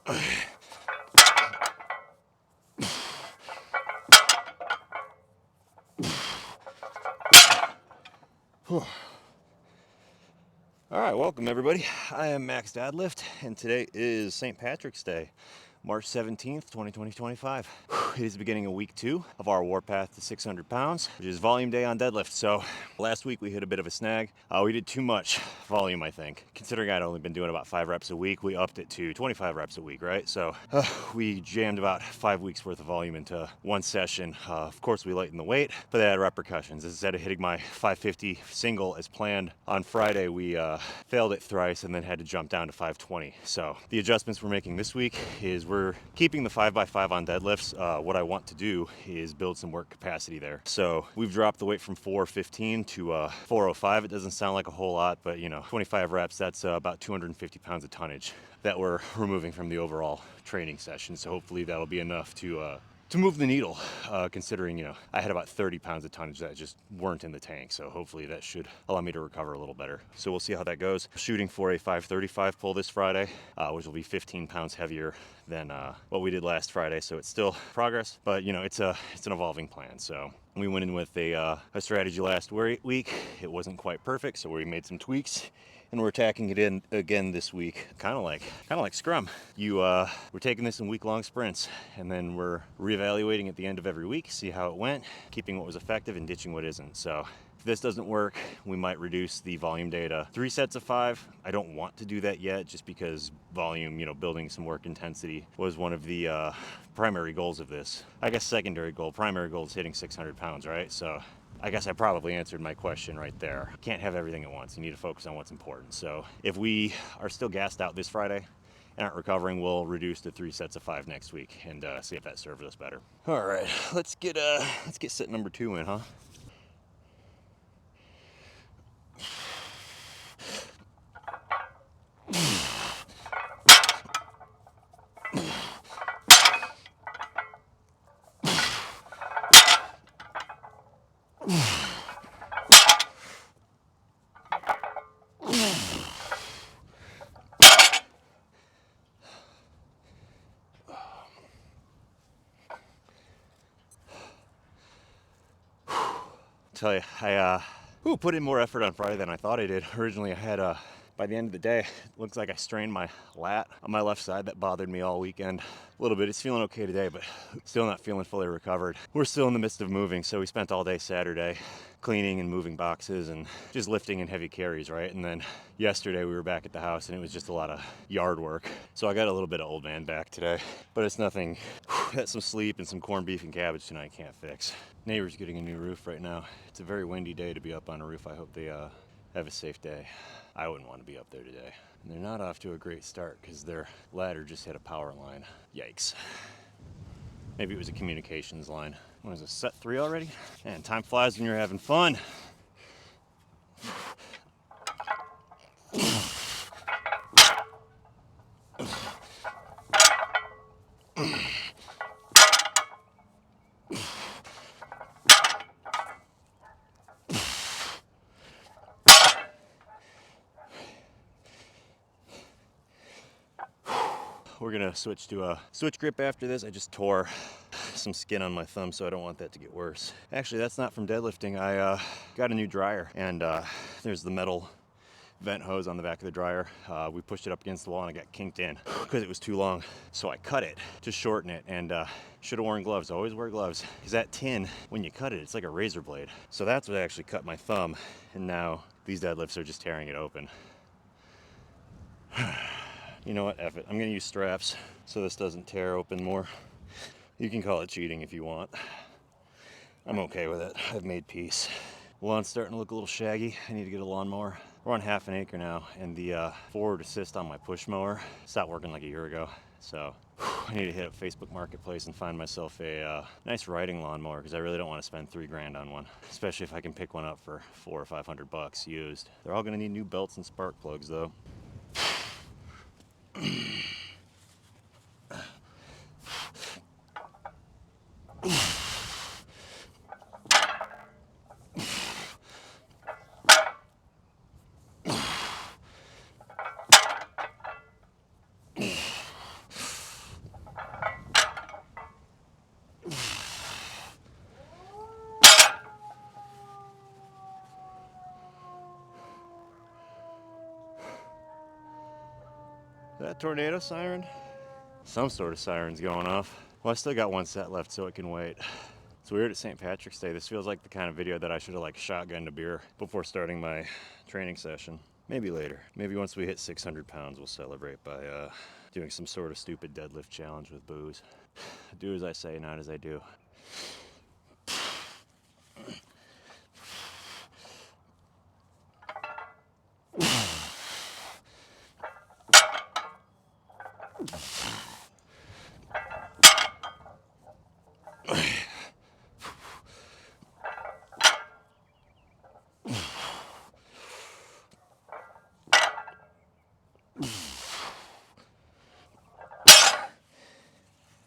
All right, welcome everybody. I am Max Dadlift, and today is St. Patrick's Day, March 17th, 2025. It is beginning of week 2 of our Warpath to 600 pounds, which is volume day on deadlift. So last week we hit a bit of a snag. We did too much volume, I think. Considering I'd only been doing about 5 reps a week, we upped it to 25 reps a week, right? So we jammed about 5 weeks worth of volume into one session. Of course, we lightened the weight, but that had repercussions. Instead of hitting my 550 single as planned on Friday, we failed it thrice and then had to jump down to 520. So the adjustments we're making this week is we're keeping the 5x5 on deadlifts. What I want to do is build some work capacity there. So we've dropped the weight from 415 to 405. It doesn't sound like a whole lot, but 25 reps, that's about 250 pounds of tonnage that we're removing from the overall training session. So hopefully that'll be enough to move the needle, considering, I had about 30 pounds of tonnage that just weren't in the tank. So hopefully that should allow me to recover a little better. So we'll see how that goes. Shooting for a 535 pull this Friday, which will be 15 pounds heavier than what we did last Friday. So it's still progress, but it's an evolving plan. So we went in with a strategy last week. It wasn't quite perfect, so we made some tweaks. And we're attacking it in again this week, kind of like scrum. We're taking this in week-long sprints, and then we're reevaluating at the end of every week, see how it went, keeping what was effective and ditching what isn't. So if this doesn't work, we might reduce the volume day to 3 sets of 5. I don't want to do that yet, just because volume, building some work intensity was one of the primary goals of this. I guess secondary goal, primary goal is hitting 600 pounds, right? So I guess I probably answered my question right there. Can't have everything at once. You need to focus on what's important. So if we are still gassed out this Friday and aren't recovering, we'll reduce to 3 sets of 5 next week and see if that serves us better. All right, let's get set number 2 in, huh? Tell you, I put in more effort on Friday than I thought I did. Originally, I had by the end of the day, it looks like I strained my lat on my left side. That bothered me all weekend a little bit. It's feeling okay today, but still not feeling fully recovered. We're still in the midst of moving, so we spent all day Saturday cleaning and moving boxes and just lifting and heavy carries, right? And then yesterday we were back at the house and it was just a lot of yard work. So I got a little bit of old man back today, but it's nothing that some sleep and some corned beef and cabbage tonight can't fix. Neighbor's getting a new roof right now. It's a very windy day to be up on a roof. I hope they have a safe day. I wouldn't want to be up there today. And they're not off to a great start because their ladder just hit a power line. Yikes. Maybe it was a communications line. What is this, set 3 already? Man, time flies when you're having fun. We're gonna switch to a switch grip after this. I just tore some skin on my thumb, so I don't want that to get worse. Actually, that's not from deadlifting. I got a new dryer, and there's the metal vent hose on the back of the dryer. We pushed it up against the wall and it got kinked in because it was too long. So I cut it to shorten it, and should have worn gloves. Always wear gloves, because that tin, when you cut it, it's like a razor blade. So that's what actually cut my thumb, and now these deadlifts are just tearing it open. You know what, F it. I'm gonna use straps so this doesn't tear open more. You can call it cheating if you want. I'm okay with it. I've made peace. Lawn's starting to look a little shaggy. I need to get a lawnmower. We're on 1/2 acre now, and the forward assist on my push mower stopped working like a year ago. So I need to hit up Facebook Marketplace and find myself a nice riding lawnmower, because I really don't want to spend $3 grand on one, especially if I can pick one up for $400 or $500 used. They're all gonna need new belts and spark plugs though. That tornado siren? Some sort of siren's going off. Well, I still got one set left, so it can wait. It's weird at St. Patrick's Day. This feels like the kind of video that I should have like shotgunned a beer before starting my training session. Maybe later. Maybe once we hit 600 pounds, we'll celebrate by doing some sort of stupid deadlift challenge with booze. Do as I say, not as I do.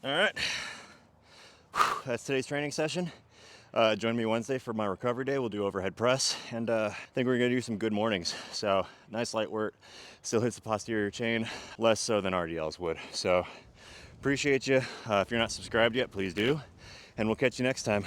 All right, that's today's training session. Join me Wednesday for my recovery day. We'll do overhead press, and I think we're gonna do some good mornings. So nice light work, still hits the posterior chain, less so than RDLs would. So appreciate you. If you're not subscribed yet, please do, and we'll catch you next time.